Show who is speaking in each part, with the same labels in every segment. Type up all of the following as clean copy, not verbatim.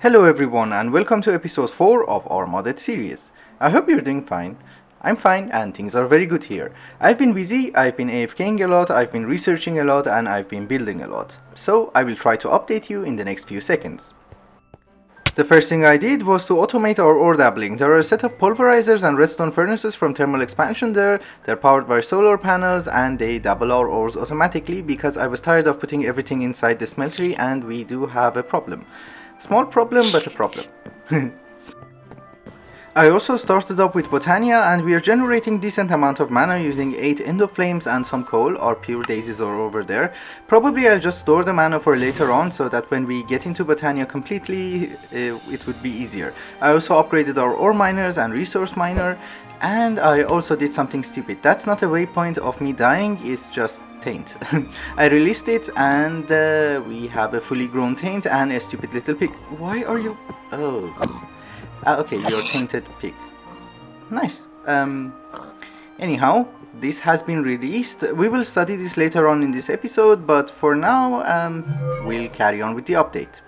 Speaker 1: Hello everyone and welcome to episode 4 of our modded series. I hope you're doing fine. I'm fine and things are very good here. I've been busy, I've been AFKing a lot, I've been researching a lot and I've been building a lot. So I will try to update you in the next few seconds. The first thing I did was to automate our ore dabbling. There are a set of pulverizers and redstone furnaces from thermal expansion there. They're powered by solar panels and they dabble our ores automatically because I was tired of putting everything inside the smeltery and we do have a problem. Small problem, but a problem. I also started up with Botania and we are generating decent amount of mana using 8 endoflames and some coal. Our pure daisies are over there. Probably I'll just store the mana for later on so that when we get into Botania completely it would be easier. I also upgraded our ore miners and resource miner, and I also did something stupid. That's not a waypoint of me dying, it's just Taint. I released it and we have a fully grown Taint and a stupid little pig. Why are you... Oh... okay, you're Tainted pig. Nice. Anyhow, this has been released. We will study this later on in this episode, but for now, we'll carry on with the update.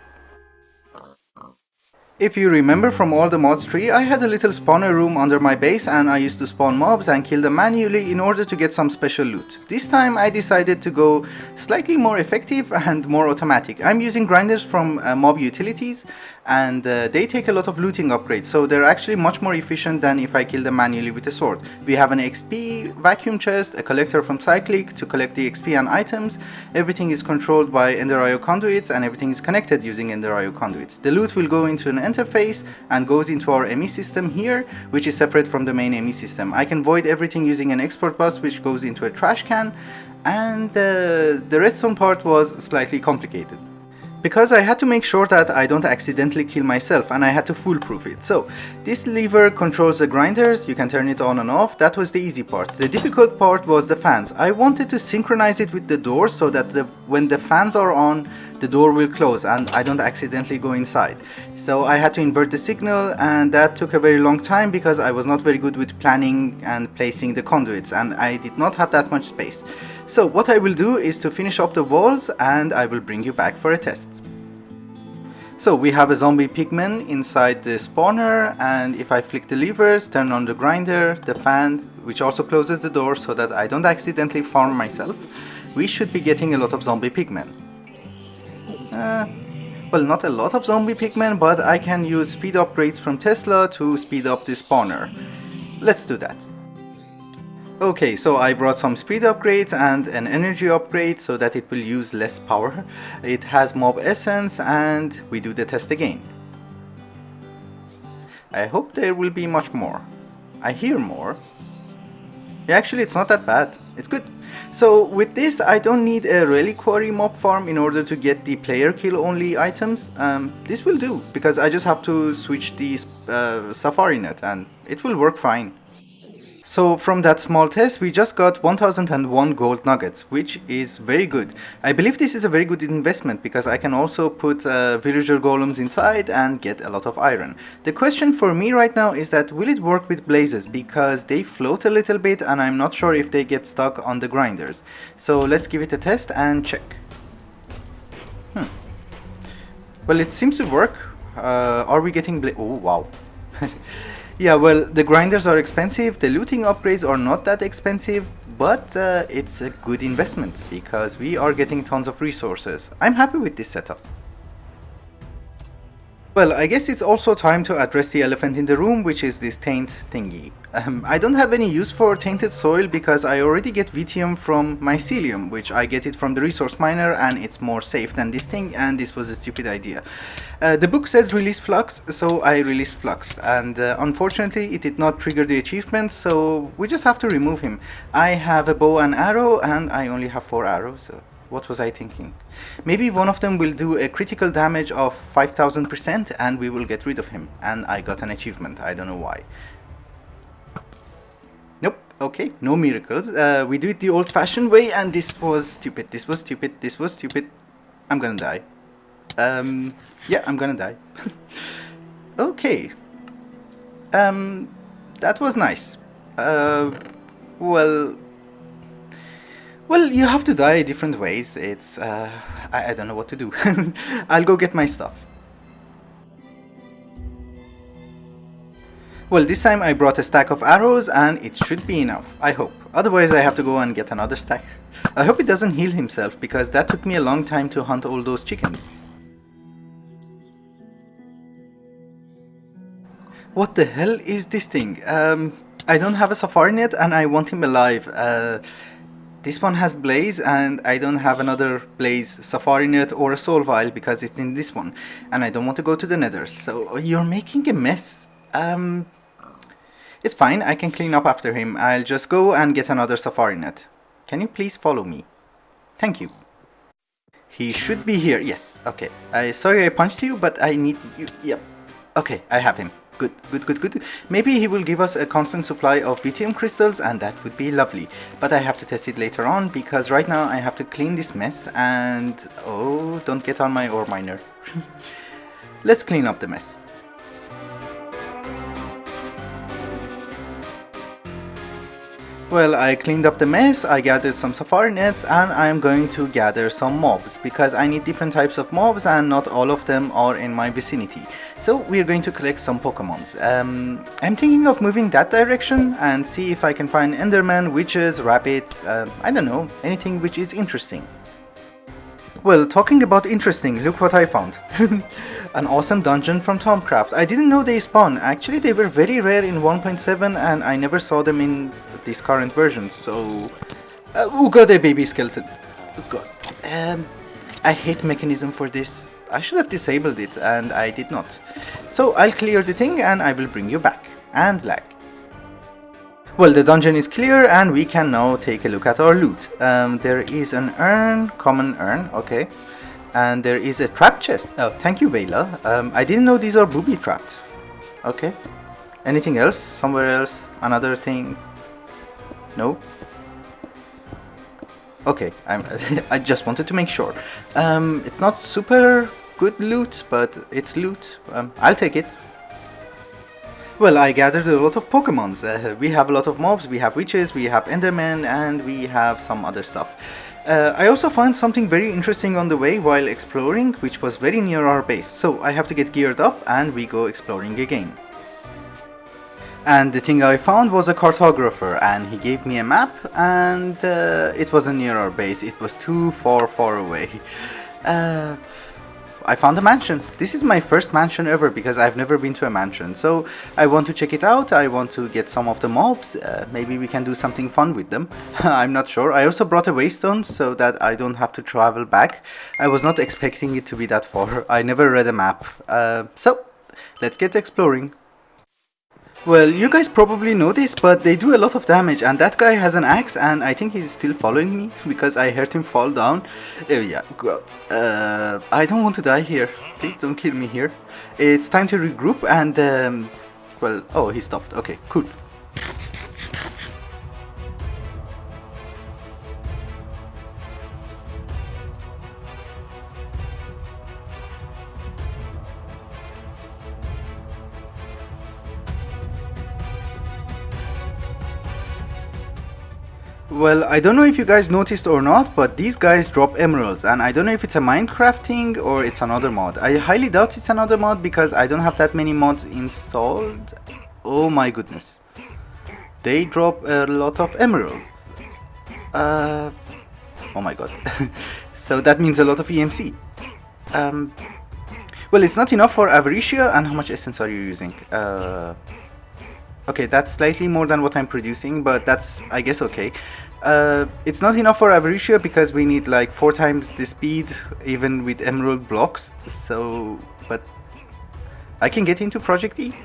Speaker 1: If you remember from all the mods tree, I had a little spawner room under my base and I used to spawn mobs and kill them manually in order to get some special loot. This time I decided to go slightly more effective and more automatic. I'm using grinders from mob utilities and they take a lot of looting upgrades, so they're actually much more efficient than if I kill them manually with a sword. We have an XP vacuum chest, a collector from Cyclic to collect the XP and items. Everything is controlled by Enderio conduits and everything is connected using Enderio conduits. The loot will go into an interface and goes into our ME system here, which is separate from the main ME system. I can void everything using an export bus which goes into a trash can, and the redstone part was slightly complicated because I had to make sure that I don't accidentally kill myself and I had to foolproof it. So this lever controls the grinders, you can turn it on and off. That was the easy part. The difficult part was the fans. I wanted to synchronize it with the door so that when the fans are on, the door will close and I don't accidentally go inside. So I had to invert the signal and that took a very long time because I was not very good with planning and placing the conduits and I did not have that much space. So what I will do is to finish up the walls and I will bring you back for a test. So we have a zombie pigman inside the spawner, and if I flick the levers, turn on the grinder, the fan, which also closes the door so that I don't accidentally farm myself, we should be getting a lot of zombie pigmen. Well, not a lot of zombie pigmen, but I can use speed upgrades from Tesla to speed up the spawner. Let's do that. Okay, so I brought some speed upgrades and an energy upgrade so that it will use less power. It has mob essence and we do the test again. I hope there will be much more. I hear more. Yeah, actually it's not that bad. It's good. So with this I don't need a Reliquary mob farm in order to get the player kill only items. This will do because I just have to switch the Safari net and it will work fine. So from that small test we just got 1001 gold nuggets, which is very good. I believe this is a very good investment because I can also put villager golems inside and get a lot of iron. The question for me right now is that will it work with blazes, because they float a little bit and I'm not sure if they get stuck on the grinders. So let's give it a test and check. Well, it seems to work. Are we getting oh wow. Yeah, well, the grinders are expensive, the looting upgrades are not that expensive, but it's a good investment because we are getting tons of resources. I'm happy with this setup. Well, I guess it's also time to address the elephant in the room, which is this Taint thingy. I don't have any use for tainted soil because I already get Vitium from mycelium, which I get it from the resource miner and it's more safe than this thing, and this was a stupid idea. The book said release Flux, so I released Flux, and unfortunately it did not trigger the achievement, so we just have to remove him. I have a bow and arrow and I only have 4 arrows, so what was I thinking? Maybe one of them will do a critical damage of 5000% and we will get rid of him, and I got an achievement, I don't know why. Nope, okay, no miracles. We do it the old-fashioned way and this was stupid, this was stupid, this was stupid. I'm gonna die. Yeah, I'm gonna die. Okay. That was nice. Well, you have to die different ways. It's, I don't know what to do. I'll go get my stuff. Well, this time I brought a stack of arrows and it should be enough, I hope. Otherwise I have to go and get another stack. I hope he doesn't heal himself because that took me a long time to hunt all those chickens. What the hell is this thing? I don't have a safari net and I want him alive. This one has blaze and I don't have another blaze safari net or a soul vial because it's in this one. And I don't want to go to the nether. So you're making a mess. It's fine, I can clean up after him. I'll just go and get another safari net. Can you please follow me? Thank you. He should be here. Yes, okay. Sorry I punched you, but I need you. Yep. Okay, I have him. Good, good, good, good. Maybe he will give us a constant supply of lithium crystals and that would be lovely. But I have to test it later on because right now I have to clean this mess and... oh, don't get on my ore miner. Let's clean up the mess. Well, I cleaned up the mess, I gathered some safari nets and I'm going to gather some mobs because I need different types of mobs and not all of them are in my vicinity. So we're going to collect some Pokemons. I'm thinking of moving that direction and see if I can find Enderman, witches, rabbits, I don't know, anything which is interesting. Well, talking about interesting, look what I found. An awesome dungeon from Thaumcraft. I didn't know they spawn. Actually, they were very rare in 1.7 and I never saw them in this current version, so... oh god, a baby skeleton. Oh god. I hate Mekanism for this. I should have disabled it and I did not. So I'll clear the thing and I will bring you back. And lag. Well, the dungeon is clear and we can now take a look at our loot. There is an urn, common urn, okay. And there is a trap chest. Oh, thank you, Vela. I didn't know these are booby trapped. Okay. Anything else? Somewhere else? Another thing? No? Okay, I just wanted to make sure. It's not super good loot, but it's loot. I'll take it. Well, I gathered a lot of Pokemons. We have a lot of mobs, we have witches, we have Endermen, and we have some other stuff. I also found something very interesting on the way while exploring, which was very near our base. So I have to get geared up and we go exploring again. And the thing I found was a cartographer and he gave me a map and it wasn't near our base, it was too far away. I found a mansion. This is my first mansion ever because I've never been to a mansion. So I want to check it out, I want to get some of the mobs, maybe we can do something fun with them. I'm not sure. I also brought a Waystone so that I don't have to travel back. I was not expecting it to be that far. I never read a map. So let's get exploring. Well, you guys probably know this, but they do a lot of damage and that guy has an axe and I think he's still following me because I heard him fall down. Yeah, God. I don't want to die here. Please don't kill me here. It's time to regroup and, well, oh, he stopped. Okay, cool. Well, I don't know if you guys noticed or not, but these guys drop emeralds and I don't know if it's a Minecraft thing or it's another mod. I highly doubt it's another mod because I don't have that many mods installed. Oh my goodness. They drop a lot of emeralds. Oh my god. So that means a lot of EMC. Well, it's not enough for Avaritia. And how much essence are you using? Okay, that's slightly more than what I'm producing, but that's, I guess, okay. It's not enough for Avaritia because we need like 4 times the speed even with emerald blocks. So, but I can get into ProjectE,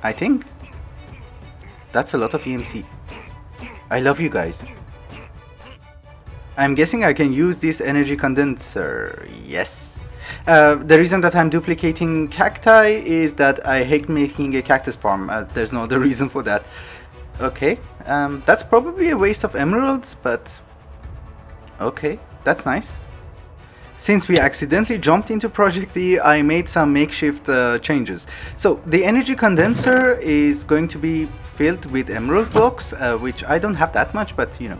Speaker 1: I think. That's a lot of EMC. I love you guys. I'm guessing I can use this energy condenser. Yes. The reason that I'm duplicating cacti is that I hate making a cactus farm. There's no other reason for that. Okay, that's probably a waste of emeralds, but okay, that's nice. Since we accidentally jumped into ProjectE, I made some makeshift changes. So the energy condenser is going to be filled with emerald blocks, which I don't have that much, but you know.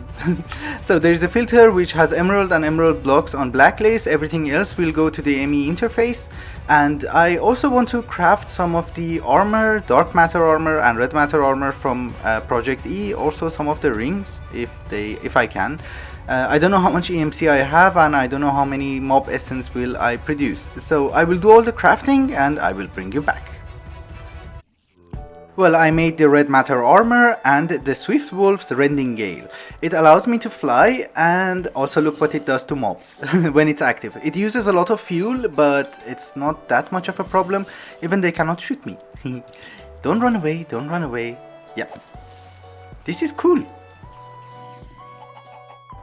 Speaker 1: So there is a filter which has emerald and emerald blocks on black lace. Everything else will go to the ME interface. And I also want to craft some of the armor, dark matter armor and red matter armor from ProjectE. Also some of the rings, if I can. I don't know how much EMC I have, and I don't know how many mob essence will I produce. So I will do all the crafting and I will bring you back. Well, I made the red matter armor and the Swift Wolf's Rending Gale. It allows me to fly, and also look what it does to mobs when it's active. It uses a lot of fuel, but it's not that much of a problem. Even they cannot shoot me. Don't run away, don't run away. Yeah. This is cool.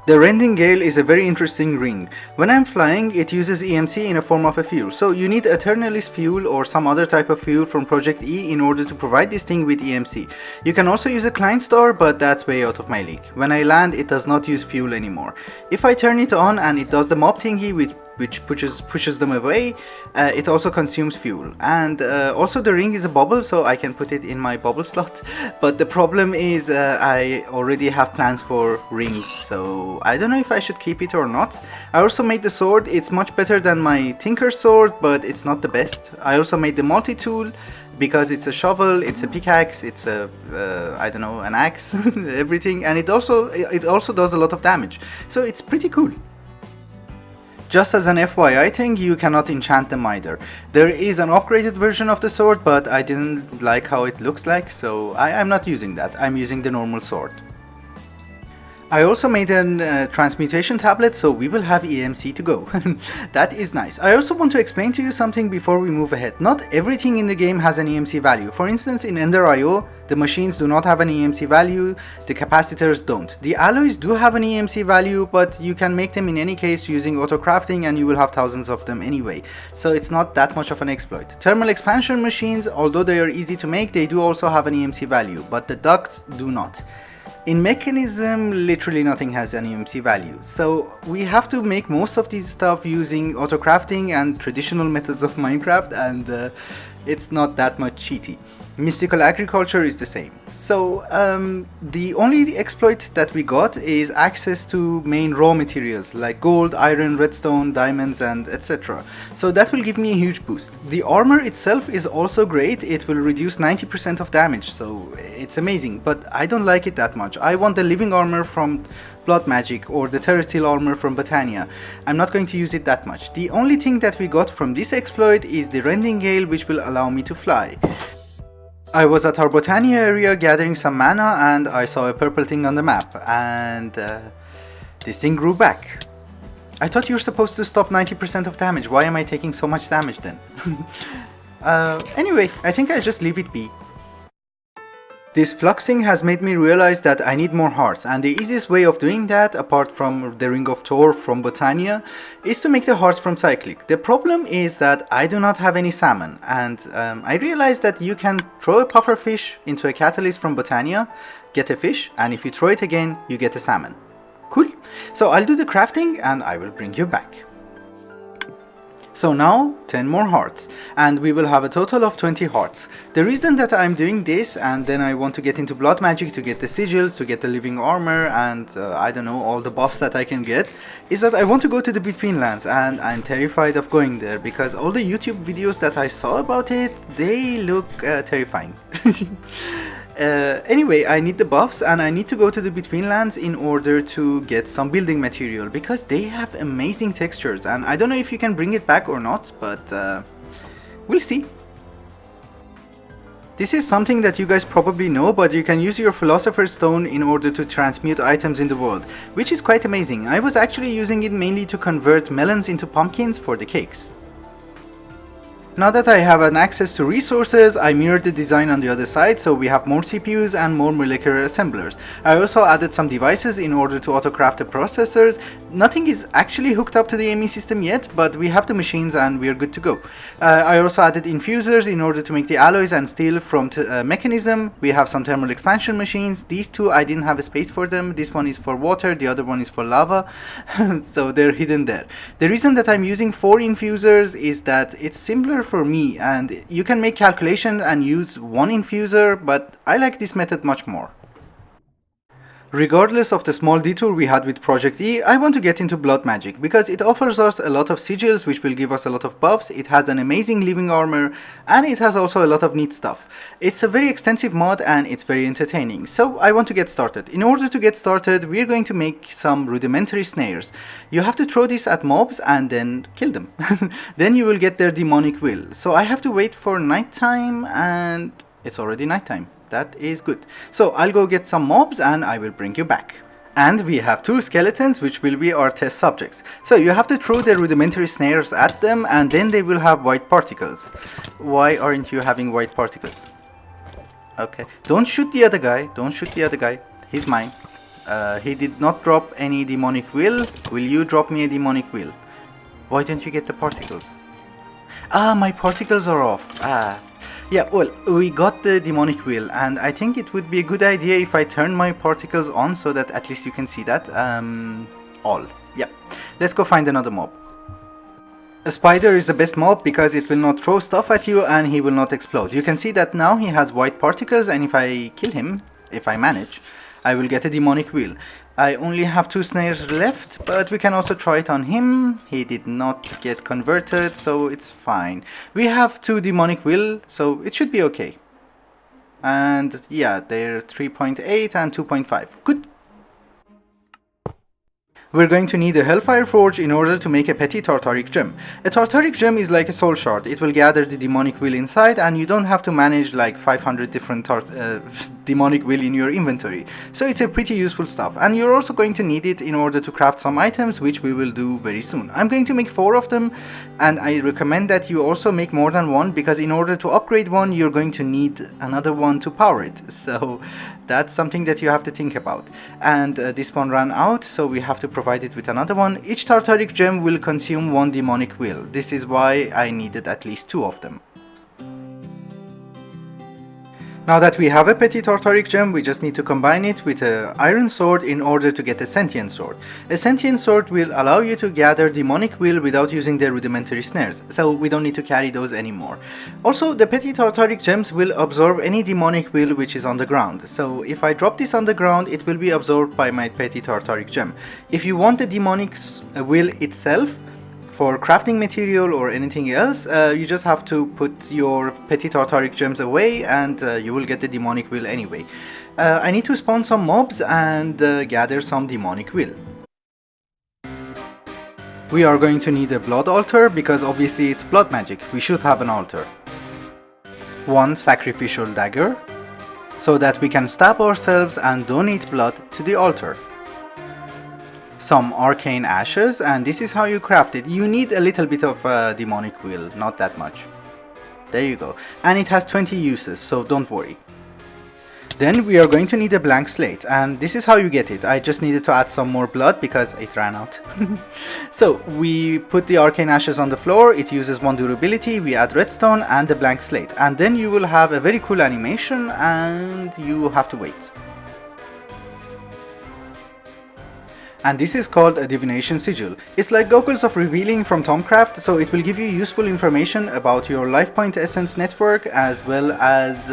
Speaker 1: The Rending Gale is a very interesting ring. When I'm flying, it uses EMC in a form of a fuel. So you need Eternalis fuel or some other type of fuel from ProjectE in order to provide this thing with EMC. You can also use a Klein Star, but that's way out of my league. When I land, it does not use fuel anymore. If I turn it on and it does the mob thingy, which pushes them away, it also consumes fuel. And also the ring is a bubble, so I can put it in my bubble slot. But the problem is I already have plans for rings, so I don't know if I should keep it or not. I also made the sword. It's much better than my Tinker sword, but it's not the best. I also made the multi-tool because it's a shovel, it's a pickaxe, it's a I don't know, an axe, everything, and it also does a lot of damage. So it's pretty cool. Just as an FYI thing, you cannot enchant them either. There is an upgraded version of the sword, but I didn't like how it looks like, so I'm not using that. I'm using the normal sword. I also made a transmutation tablet, so we will have EMC to go. That is nice. I also want to explain to you something before we move ahead. Not everything in the game has an EMC value. For instance, in Enderio, the machines do not have an EMC value, the capacitors don't. The alloys do have an EMC value, but you can make them in any case using auto crafting, and you will have thousands of them anyway. So it's not that much of an exploit. Thermal expansion machines, although they are easy to make, they do also have an EMC value, but the ducts do not. In Mekanism, literally nothing has an EMC value, so we have to make most of these stuff using auto crafting and traditional methods of Minecraft, and it's not that much cheaty. Mystical agriculture is the same. So the only exploit that we got is access to main raw materials like gold, iron, redstone, diamonds, and etc. So that will give me a huge boost. The armor itself is also great. It will reduce 90% of damage, so it's amazing, but I don't like it that much. I want the living armor from Blood Magic or the terrestrial armor from Botania. I'm not going to use it that much. The only thing that we got from this exploit is the Rending Gale, which will allow me to fly. I was at our Botania area gathering some mana, and I saw a purple thing on the map, and this thing grew back. I thought you were supposed to stop 90% of damage. Why am I taking so much damage then? Anyway, I think I'll just leave it be. This fluxing has made me realize that I need more hearts, and the easiest way of doing that, apart from the Ring of Thor from Botania, is to make the hearts from Cyclic. The problem is that I do not have any salmon, and I realized that you can throw a puffer fish into a catalyst from Botania, get a fish, and if you throw it again, you get a salmon. Cool. So I'll do the crafting and I will bring you back. So now 10 more hearts, and we will have a total of 20 hearts. The reason that I'm doing this, and then I want to get into blood magic to get the sigils, to get the living armor, and I don't know, all the buffs that I can get, is that I want to go to the Betweenlands, and I'm terrified of going there because all the YouTube videos that I saw about it, they look terrifying. Anyway, I need the buffs, and I need to go to the Betweenlands in order to get some building material because they have amazing textures, and I don't know if you can bring it back or not, but we'll see. This is something that you guys probably know, but you can use your Philosopher's Stone in order to transmute items in the world, which is quite amazing. I was actually using it mainly to convert melons into pumpkins for the cakes. Now that I have an access to resources, I mirrored the design on the other side, so we have more CPUs and more molecular assemblers. I also added some devices in order to autocraft the processors. Nothing is actually hooked up to the ME system yet, but we have the machines and we are good to go. I also added infusers in order to make the alloys and steel from Mekanism. We have some thermal expansion machines. These two I didn't have a space for them. This one is for water, the other one is for lava, so they're hidden there. The reason that I'm using 4 infusers is that it's simpler for me, and you can make calculation and use 1 infuser, but I like this method much more. Regardless of the small detour we had with ProjectE, I want to get into blood magic because it offers us a lot of sigils which will give us a lot of buffs, it has an amazing living armor, and it has also a lot of neat stuff. It's a very extensive mod and it's very entertaining, so I want to get started. In order to get started, we're going to make some rudimentary snares. You have to throw this at mobs and then kill them. Then you will get their demonic will. So I have to wait for nighttime, and it's already nighttime. That is good. So I'll go get some mobs and I will bring you back. And we have 2 skeletons which will be our test subjects. So you have to throw the rudimentary snares at them and then they will have white particles. Why aren't you having white particles? Okay. Don't shoot the other guy. Don't shoot the other guy. He's mine. He did not drop any demonic will. Will you drop me a demonic will? Why don't you get the particles? Ah, my particles are off. Ah. Yeah, well, we got the demonic will, and I think it would be a good idea if I turn my particles on so that at least you can see that. All. Yeah. Let's go find another mob. A spider is the best mob because it will not throw stuff at you and he will not explode. You can see that now he has white particles, and if I kill him, if I manage, I will get a demonic will. I only have 2 snares left, but we can also try it on him. He did not get converted, so it's fine. We have 2 demonic will, so it should be okay. And yeah, they're 3.8 and 2.5. Good. We're going to need a Hellfire Forge in order to make a petty Tartaric Gem. A Tartaric Gem is like a soul shard. It will gather the demonic will inside and you don't have to manage like 500 different demonic will in your inventory. So it's a pretty useful stuff, and you're also going to need it in order to craft some items, which we will do very soon. I'm going to make 4 of them, and I recommend that you also make more than one, because in order to upgrade one you're going to need another one to power it. So that's something that you have to think about. And this one ran out, so we have to provide it with another one. Each Tartaric Gem will consume 1 demonic will. This is why I needed at least 2 of them. Now that we have a petty Tartaric Gem, we just need to combine it with an iron sword in order to get a sentient sword. A sentient sword will allow you to gather demonic will without using the rudimentary snares, so we don't need to carry those anymore. Also, the petty Tartaric Gems will absorb any demonic will which is on the ground, so if I drop this on the ground, it will be absorbed by my petty Tartaric Gem. If you want the demonic will itself, for crafting material or anything else, you just have to put your petty Tartaric Gems away and you will get the demonic will anyway. I need to spawn some mobs and gather some demonic will. We are going to need a blood altar because obviously it's blood magic, we should have an altar. 1 sacrificial dagger, so that we can stab ourselves and donate blood to the altar. Some arcane ashes, and this is how you craft it. You need a little bit of demonic will, not that much. There you go. And it has 20 uses, so don't worry. Then we are going to need a blank slate, and this is how you get it. I just needed to add some more blood because it ran out. So we put the arcane ashes on the floor, it uses 1 durability, we add redstone and a blank slate, and then you will have a very cool animation and you have to wait. And this is called a Divination Sigil. It's like goggles of revealing from Thaumcraft, so it will give you useful information about your life point essence network as well as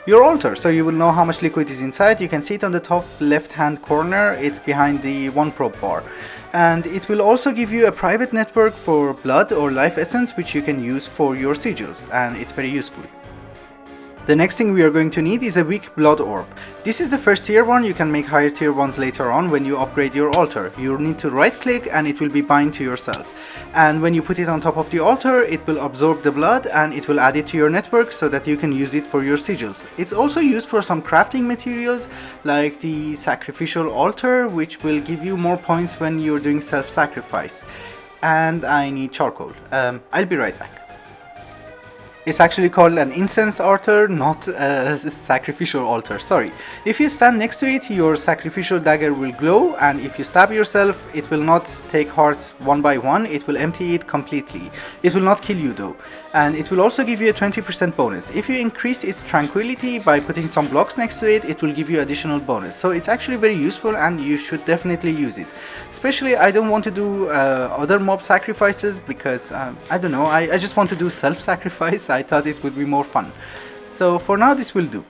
Speaker 1: your altar, so you will know how much liquid is inside. You can see it on the top left hand corner, it's behind the 1 probe bar. And it will also give you a private network for blood or life essence which you can use for your sigils, and it's very useful. The next thing we are going to need is a weak blood orb. This is the first tier one, you can make higher tier ones later on when you upgrade your altar. You need to right click and it will be bind to yourself. And when you put it on top of the altar, it will absorb the blood and it will add it to your network so that you can use it for your sigils. It's also used for some crafting materials like the Sacrificial Altar, which will give you more points when you're doing self-sacrifice. And I need charcoal. I'll be right back. It's actually called an Incense Altar, not a Sacrificial Altar, sorry. If you stand next to it, your Sacrificial Dagger will glow, and if you stab yourself, it will not take hearts one by one, it will empty it completely. It will not kill you though, and it will also give you a 20% bonus. If you increase its tranquility by putting some blocks next to it, it will give you additional bonus. So it's actually very useful and you should definitely use it. Especially I don't want to do other mob sacrifices because, I don't know, I just want to do self-sacrifice. I thought it would be more fun. So for now this will do.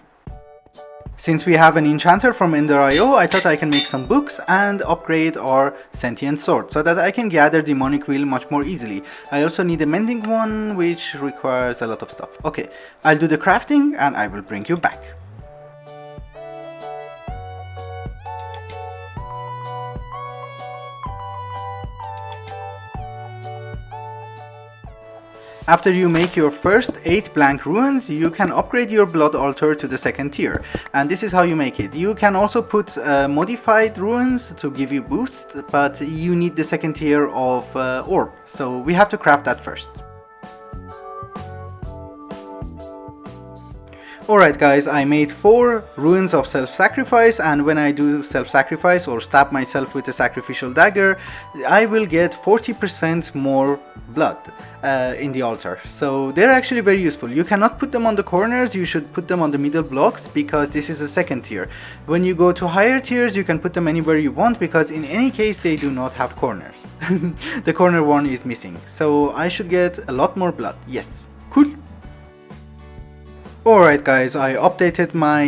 Speaker 1: Since we have an enchanter from Enderio, I thought I can make some books and upgrade our sentient sword so that I can gather demonic wheel much more easily. I also need a mending one, which requires a lot of stuff. Okay, I'll do the crafting and I will bring you back. After you make your first 8 blank ruins, you can upgrade your blood altar to the 2nd tier. And this is how you make it. You can also put modified ruins to give you boosts, but you need the 2nd tier of orb. So we have to craft that first. Alright guys, I made 4 ruins of self-sacrifice, and when I do self-sacrifice or stab myself with a sacrificial dagger, I will get 40% more blood in the altar. So they're actually very useful. You cannot put them on the corners, you should put them on the middle blocks because this is a 2nd tier. When you go to higher tiers, you can put them anywhere you want because in any case they do not have corners. The corner one is missing. So I should get a lot more blood. Yes, cool. Alright guys, I updated my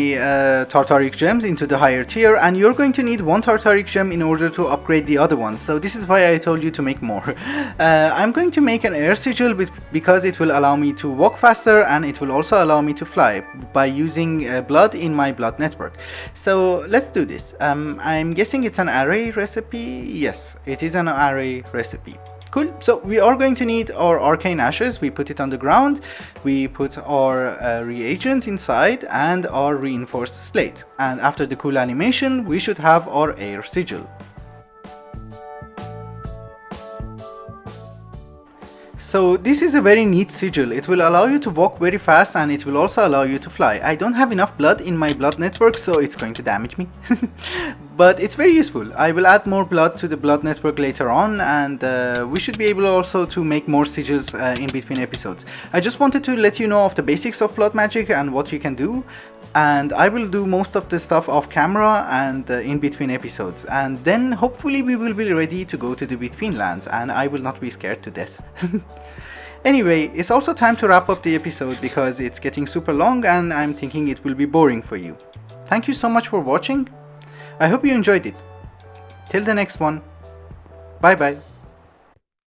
Speaker 1: Tartaric gems into the higher tier, and you're going to need 1 Tartaric gem in order to upgrade the other ones, so this is why I told you to make more. I'm going to make an air sigil because it will allow me to walk faster and it will also allow me to fly by using blood in my blood network. So let's do this. I'm guessing it's an array recipe. Yes, it is an array recipe. Cool, so we are going to need our arcane ashes. We put it on the ground, we put our reagent inside and our reinforced slate, and after the cool animation we should have our air sigil. So this is a very neat sigil. It will allow you to walk very fast and it will also allow you to fly. I don't have enough blood in my blood network, so it's going to damage me. But it's very useful. I will add more blood to the blood network later on, and we should be able also to make more sigils in between episodes. I just wanted to let you know of the basics of blood magic and what you can do. And I will do most of the stuff off camera and in between episodes, and then hopefully we will be ready to go to the Betweenlands and I will not be scared to death. Anyway, it's also time to wrap up the episode because it's getting super long and I'm thinking it will be boring for you. Thank you so much for watching. I hope you enjoyed it. Till the next one. Bye bye.